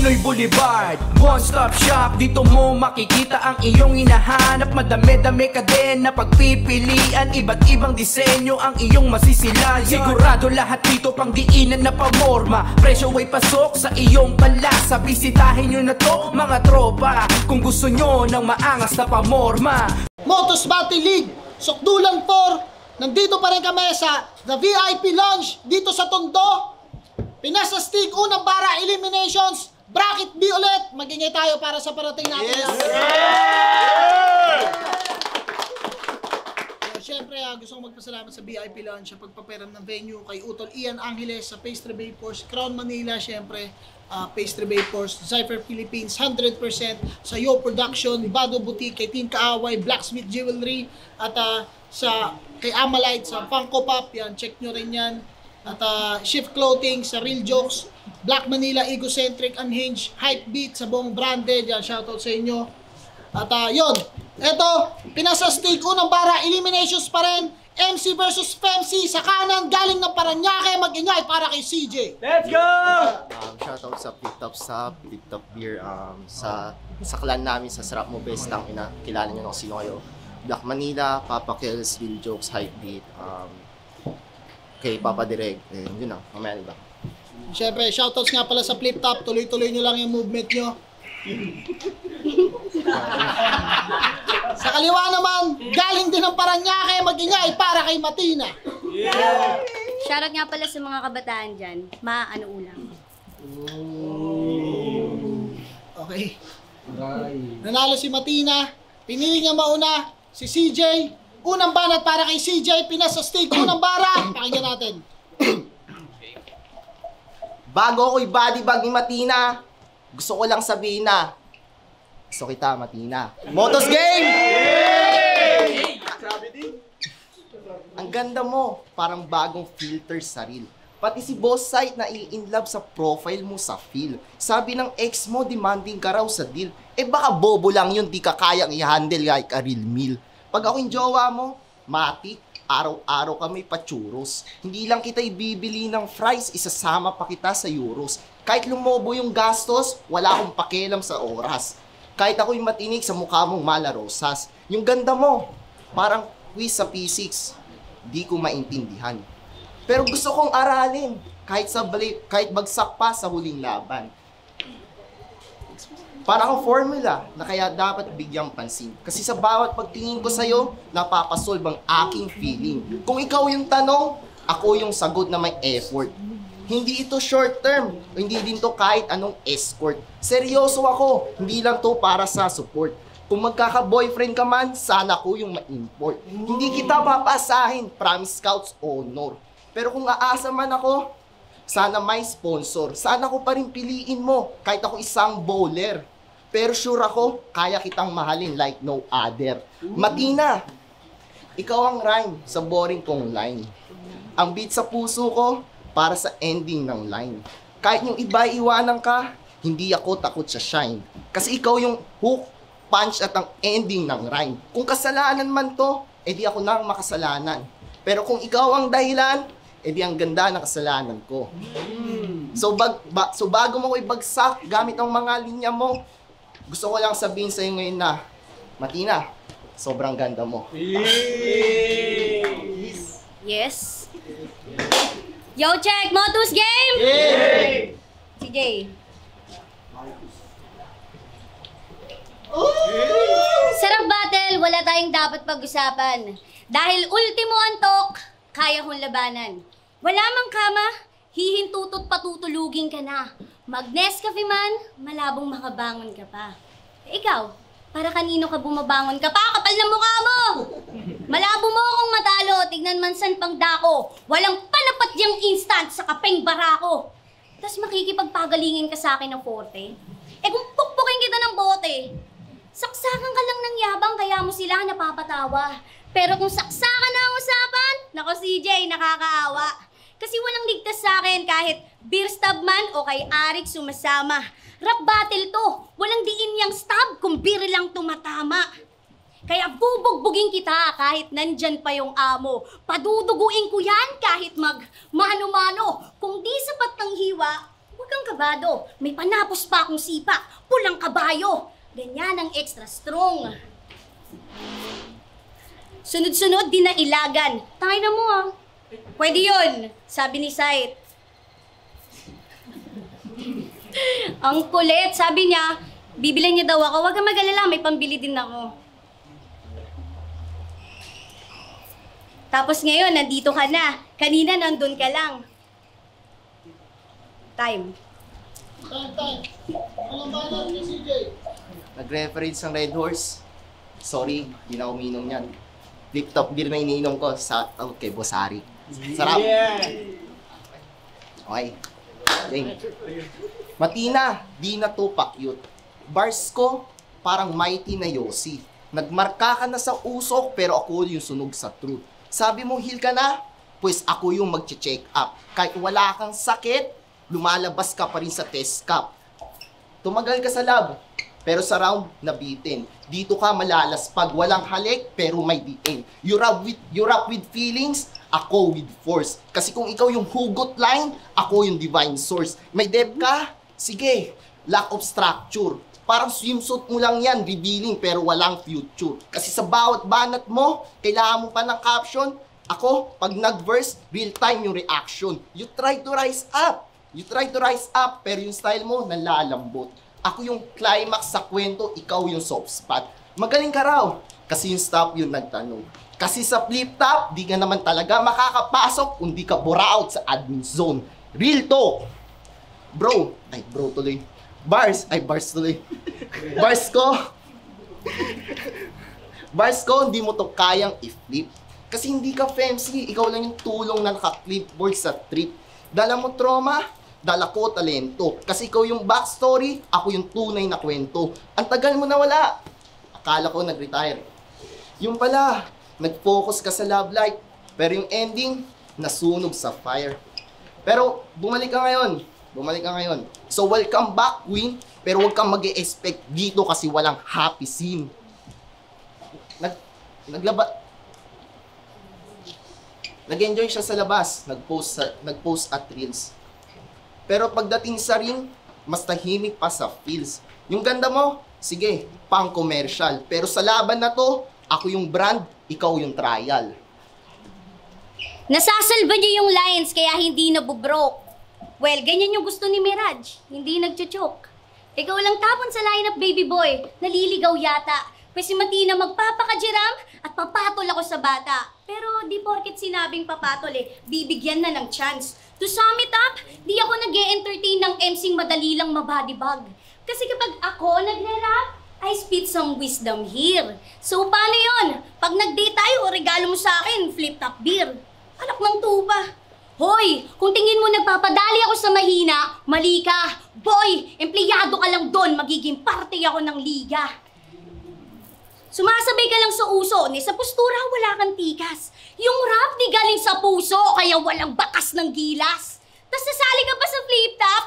Pinoy Boulevard, one-stop shop. Dito mo makikita ang iyong hinahanap. Madami-dami ka din na pagpipilian. Iba't ibang disenyo ang iyong masisilayan. Sigurado lahat dito pang diinan na pamorma. Presyo ay pasok sa iyong palasa. Bisitahin nyo na to mga tropa kung gusto nyo ng maangas na pamorma. Motos Battle League, Sukdulan 4. Nandito pa rin kami sa The VIP Lounge dito sa Tondo. Pinasa Stig, unang bara, eliminations. Bracket B ulit. Magingay tayo para sa parating natin. Yes! Siyempre, gusto kong magpasalamat sa VIP Lounge sa pagpaperam ng venue kay Utol Ian Angeles sa Pastry Vapors, Crown Manila, siyempre, Pastry Vapors, Zypher Philippines, 100%, sa Yo Production, Bado Boutique, kay Team Kaaway, Blacksmith Jewelry, at kay Amalite, sa Funko Pop, yan, check nyo rin yan. At Shift Clothing, sa Real Jokes, Black Manila, Egocentric, Unhinged, Hype Beat, sa buong branded, yan, shoutout sa inyo. At yun, eto, Pinasa Stig, unang bara, eliminations pa rin. MC versus Femc sa kanan, galing ng Paranaque, mag-ingay para kay CJ. Let's go! Shoutout sa Flip Top Beer, sa clan namin sa Sarap Mo Best, kilala nyo kung sino kayo. Black Manila, Papa Kills, Real Jokes, Hype Beat, kay Papa Direk, yun na, mamaya ba? Siyempre, shoutouts nga pala sa Flip Top, tuloy-tuloy nyo lang yung movement nyo. Sa kaliwa naman, galing din ng Paranaque, mag-ingay para kay Matina. Yeah. Shoutout nga pala sa mga kabataan dyan, ano ulam. Okay. Nanalo si Matina, pinili niya mauna si CJ. Unang banat para kay CJ, Pinasa Stig, unang bara. Pakinggan natin. Bago ako'y body bag ni Matina, gusto ko lang sabihin na gusto kita, Matina. Motos Game! Ang ganda mo, parang bagong filter sa reel. Pati si Boss Sight na i-inlove sa profile mo sa feel. Sabi ng ex mo, demanding ka raw sa deal. Baka bobo lang yun, di ka kayang i-handle like a real meal. Pag ako yung jowa mo, matik, araw-araw kami pa-churros. Hindi lang kita ibibili ng fries, isasama pa kita sa euros. Kahit lumobo yung gastos, wala akong pakialam sa oras. Kahit ako'y matinig sa mukha mong malarosas. Yung ganda mo, parang quiz sa P6. Di ko maintindihan. Pero gusto kong aralin, kahit bagsak pa sa huling laban. Para akong formula na kaya dapat bigyang pansin. Kasi sa bawat pagtingin ko sa'yo, napapasolve ang aking feeling. Kung ikaw yung tanong, ako yung sagot na may effort. Hindi ito short term, hindi din to kahit anong escort. Seryoso ako, hindi lang to para sa support. Kung magkaka-boyfriend ka man, sana ko yung ma-import. Hindi kita papasahin, promise scouts honor. Pero kung aasa man ako, sana may sponsor. Sana ko pa rin piliin mo, kahit ako isang bowler. Pero sure ako, kaya kitang mahalin like no other. Matina, ikaw ang rhyme sa boring kong line. Ang beat sa puso ko, para sa ending ng line. Kahit yung iba iwanan ka, hindi ako takot sa shine. Kasi ikaw yung hook, punch at ang ending ng rhyme. Kung kasalanan man to, edi ako nang makasalanan. Pero kung ikaw ang dahilan, edi ang ganda ng kasalanan ko. So bago mo ko ibagsak gamit ang mga linya mo, gusto ko lang sabihin sa'yo ngayon na, Matina, sobrang ganda mo. Yes. Yo, check! Motos Game! Yay! CJ. Sarap battle, wala tayong dapat pag-usapan. Dahil ultimo antok, kaya kong labanan. Wala mang kama, hihintutot patutulugin ka na. Mag-Nescafe man, malabong makabangon ka pa. Ikaw, para kanino ka bumabangon ka pa? Kapal na mukha mo! Malabo mo akong matalo, tignan man san pang dako. Walang panapat yung instant sa kapeng barako. Tapos makikipagpagalingin ka sa akin ng forte. Kung pukpukin kita ng bote, saksakan ka lang ng yabang kaya mo sila napapatawa. Pero kung saksakan na ang usapan, nako CJ, nakakaawa. Kasi walang ligtas sa akin kahit beer stab man o kay Arik sumasama. Rap battle to, walang diin yang stab kung beer lang tumatama. Kaya bubugbugin kita kahit nandyan pa yung amo. Paduduguin ko yan kahit mag mano-mano. Kung di sapat ng hiwa, huwag kang kabado. May panapos pa akong sipa. Pulang kabayo. Ganyan ang extra strong. Sunod-sunod din na ilagan. Tangay na mo ah. Pwede yun, sabi ni Sight. Ang kulit, sabi niya, bibilan niya daw ako. Huwag kang mag-alala, may pambili din ako. Tapos ngayon, nandito ka na. Kanina, nandun ka lang. Time. Time. Anong banner ni CJ? Nag-reference ng Red Horse. Sorry, di na uminom yan. Flip top beer na iniinom ko sa kay Bosari. Sarap. Okay. Ding. Matina, di na to pa-cute. Bars ko, parang mighty na Yossi. Nagmarka ka na sa usok, pero ako yung sunog sa truth. Sabi mo, heal ka na? Pues ako yung mag-check up. Kahit wala kang sakit, lumalabas ka pa rin sa test cup. Tumagal ka sa lab, pero sa round, nabitin. Dito ka malalas pag walang halik, pero may diin. You rap with feelings, ako with force. Kasi kung ikaw yung hugot line, ako yung divine source. May depth ka? Sige. Lack of structure. Parang swimsuit mo lang yan, revealing, pero walang future. Kasi sa bawat banat mo, kailangan mo pa ng caption. Ako, pag nag-verse, real time yung reaction. You try to rise up. Pero yung style mo, nalalambot. Ako yung climax sa kwento, ikaw yung soft spot. Magaling ka raw, kasi yung stop yung nagtanong. Kasi sa flip top, di ka naman talaga makakapasok kung di ka buraot sa admin zone. Real talk. Bro tuloy. Bars tuloy. Bars ko, hindi mo to kayang i-flip. Kasi hindi ka fancy, ikaw lang yung tulong na naka-clipboard sa trip. Dala mo trauma, dala ko talento. Kasi ikaw yung backstory, ako yung tunay na kwento. Ang tagal mo na wala. Akala ko nag-retire. Yung pala, nag-focus ka sa love life. Pero yung ending, nasunog sa fire. Pero bumalik ka ngayon. So welcome back, Queen. Pero huwag kang mag-e-expect dito kasi walang happy scene. Nag-enjoy siya sa labas, nag-post at reels. Pero pagdating sa ring, mas tahimik pa sa feels. Yung ganda mo, sige, pang commercial. Pero sa laban na to, ako yung brand, ikaw yung trial. Nasasalba niya yung lines kaya hindi nabubroke. Well, ganyan yung gusto ni Mirage, hindi nagchuchok. Ikaw lang tapon sa lineup, baby boy, naliligaw yata. Pwede si Matina magpapakajiram at papatol ako sa bata. Pero di porket sinabing papatol bibigyan na ng chance. To sum it up, di ako nag-e-entertain ng MC'ng madali lang mabadibag. Kasi kapag ako nagre-rap, I spit some wisdom here. So paano yon? Pag nag-date tayo, regalo mo sa akin, flip top beer. Anak ng tupa. Hoy, kung tingin mo nagpapadali ako sa mahina, mali ka. Boy, empleyado ka lang doon, magiging parte ako ng liga. Sumasabay ka lang sa uso, ni sa postura wala kang tikas. Yung rap di galing sa puso, kaya walang bakas ng gilas. Tas nasali ka pa sa flip top?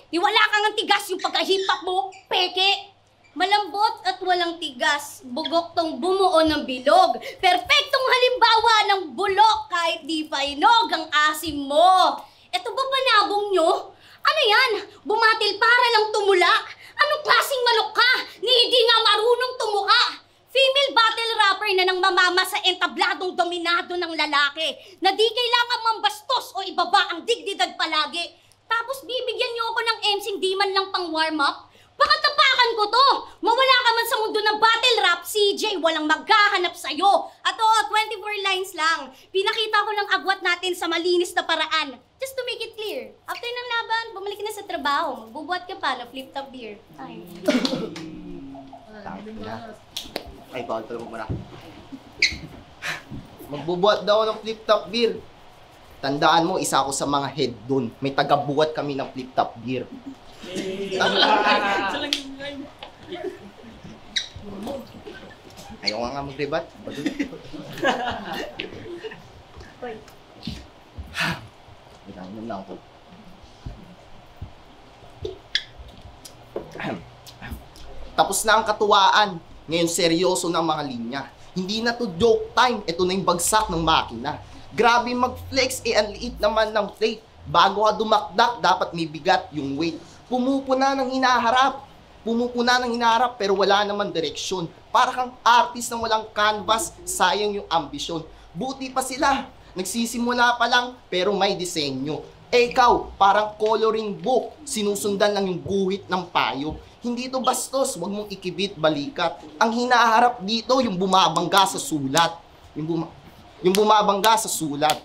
Di wala kang tigas yung pagka-hip hop mo, peke. Malambot at walang tigas, bugok tong bumuo ng bilog. Perfectong halimbawa ng bulok kahit di pa inog ang asim mo. Eto ba panabong nyo? Ano yan? Bumatil para lang tumula? Anong klaseng manok ka? Ni hindi nga marunong tumuka. Female battle rapper na nang mamama sa entabladong dominado ng lalaki na di kailangan mambastos o ibaba ang dignidad palagi. Tapos bibigyan niyo ako ng MC'ng di man lang pang warm up? Baka tapakan ko to! Mawala ka man sa mundo ng battle rap, CJ, walang maghahanap sa'yo. At 24 lines lang. Pinakita ko ng agwat natin sa malinis na paraan. Just to make it clear, after ng laban, bumalik ka na sa trabaho. Magbubuhat ka pa na flip top beer. Ay. Ay, bawal pala mo muna. Magbubuhat daw ng flip top beer. Tandaan mo, isa ako sa mga head doon. May taga-buhat kami ng flip top beer. Ayaw nga mag-rebat. Minamon na ako. Tapos na ang katuwaan. Ngayon seryoso na ang mga linya. Hindi na to joke time. Ito na yung bagsak ng makina. Grabe mag-flex, ang liit naman ng plate. Bago ka dumakdak, dapat may bigat yung weight. Pumupuna ng hinaharap. Pero wala naman direksyon. Para kang artist na walang canvas, sayang yung ambisyon. Buti pa sila, nagsisimula pa lang pero may disenyo. Ikaw, parang coloring book, sinusundan lang yung guhit ng payo. Hindi ito bastos, wag mong ikibit balikat. Ang hinaharap dito, yung bumabangga sa sulat. Yung bumabangga sa sulat.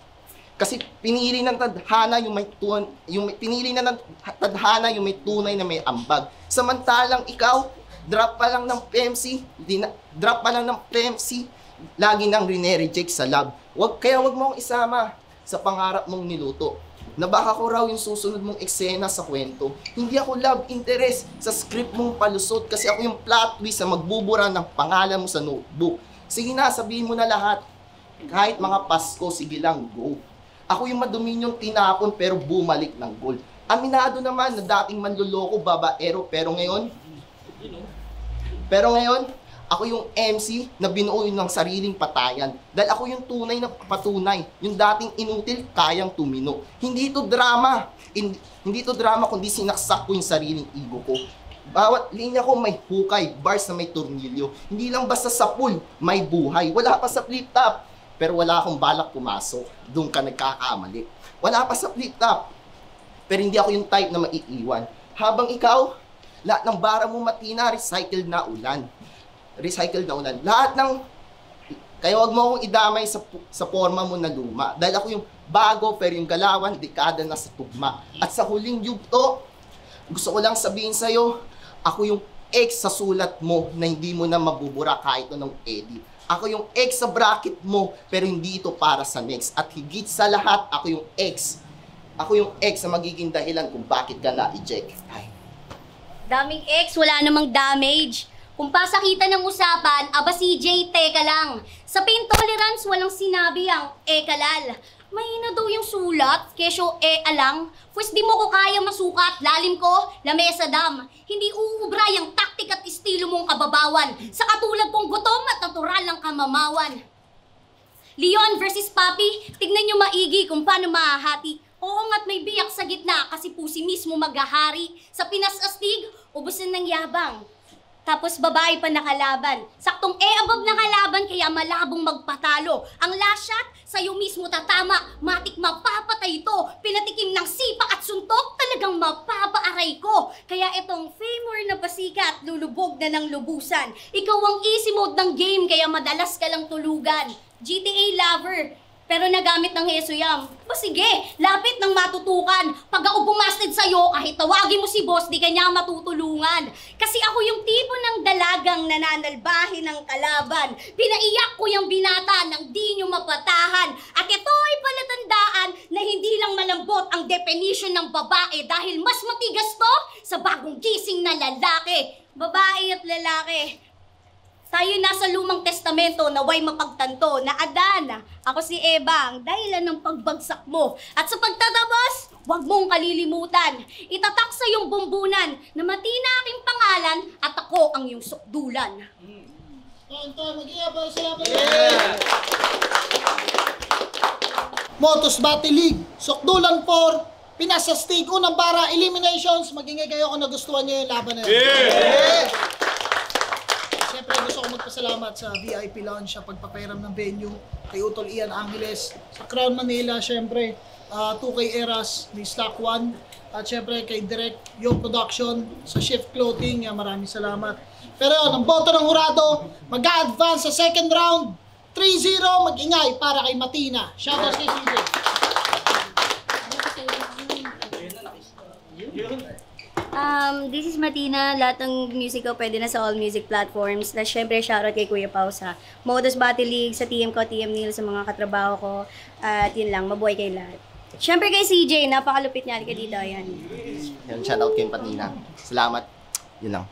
Kasi pinili ng tadhana yung may tunay na may ambag. Samantalang ikaw, drop pa lang ng PMC, lagi nang rine-reject sa lab. Kaya wag mong isama sa pangarap mong niluto. Na baka ko raw yung susunod mong eksena sa kwento. Hindi ako love interest sa script mong palusot kasi ako yung plot twist na magbubura ng pangalan mo sa notebook. Sige na, sabihin mo na lahat. Kahit mga Pasko, sige lang, go. Ako yung madumi yung tinapon pero bumalik ng gold. Aminado naman na dating manloloko, babaero, pero ngayon, ako yung MC na binuo ng sariling patayan. Dahil ako yung tunay na patunay. Yung dating inutil, kayang tumino. Hindi ito drama. Hindi ito drama kundi sinaksak ko yung sariling ego ko. Bawat linya ko may hukay, bars na may tornilyo. Hindi lang basta sa pool, may buhay. Wala pa sa flip top. Pero wala akong balak pumasok. Doon ka nagkakamali. Wala pa sa flip top. Pero hindi ako yung type na maiiwan. Habang ikaw, lahat ng bara mo matina, recycled na ulan. Lahat ng... Kaya wag mo akong idamay sa forma mo na luma. Dahil ako yung bago, pero yung galawan, dekada na sa tugma. At sa huling yugto, gusto ko lang sabihin sa'yo, ako yung ex sa sulat mo na hindi mo na mabubura kahit anong edit. Ako yung ex sa bracket mo, pero hindi ito para sa next. At higit sa lahat, ako yung ex. Ako yung ex na magiging dahilan kung bakit ka na-eject. Daming ex, wala namang damage. Kung pasakitan ng usapan, aba CJ, teka lang. Sa pain tolerance, walang sinabi ang ekalal. Mahina daw yung sulat, kesyo alang. Pwes di mo ko kaya masukat, lalim ko, lamesa dam. Hindi uubra yung taktik at estilo mong kababawan. Sa katulad kong gutom at natural ng kamamawan. Leon versus Papi, tignan nyo maigi kung paano mahahati. Oo nga't may biyak sa gitna kasi pusi mismo maghahari. Sa Pinas astig, ubusan ng yabang. Tapos babae pa nakalaban. Saktong above nakalaban kaya malabong magpatalo. Ang last shot, sa'yo mismo tatama. Matik mapapatay ito. Pinatikim ng sipak at suntok, talagang mapapaaray ko. Kaya itong famor na pasikat, lulubog na ng lubusan. Ikaw ang easy mode ng game kaya madalas ka lang tulugan. GTA lover, pero nagamit ng Hesuyam. O sige, lapit ng matutukan. Pag ako bumastid sa'yo, kahit tawagin mo si boss, di kanya matutulungan. Kasi ako yung tipo ng dalagang nananalbahin ng kalaban. Pinaiyak ko yung binata nang di nyo mapatahan. At ito ay palatandaan na hindi lang malambot ang definition ng babae dahil mas matigas to sa bagong gising na lalaki. Babae at lalaki. Tayo nasa lumang testamento na way mapagtanto na Adan, ako si Eva, ang dahilan ng pagbagsak mo. At sa pagtatapos, huwag mong kalilimutan. Itatak sa iyong bumbunan na matina aking pangalan at ako ang iyong sukdulan. Motos Battle League, Sukdulan 4, Pinas Astig, unang bara, eliminations. Magingay kayo kung nagustuhan nyo yung laban na yun. Siyempre gusto ko magpasalamat sa VIP Lounge sa pagpapairam ng venue, kay Utol Ian Angeles, sa Crown Manila, siyempre 2K Eras, ni Slack One, at siyempre kay Direct Yo Production sa Shift Clothing. Maraming salamat. Pero yun, ang boto ng hurado, mag-a-advance sa second round, 3-0, mag-ingay para kay Matina. Shoutout kay CJ. This is Martina. Lahat ng music ko pwede na sa all music platforms. Na syempre, shoutout kay Kuya Pao sa Modus Battle League, sa team ko, TM Neil, sa mga katrabaho ko. At yun lang, mabuhay kay lahat. Syempre kay CJ, napakalupit niya. Halika dito, ayan. Shoutout kay Patina. Salamat. Yun lang.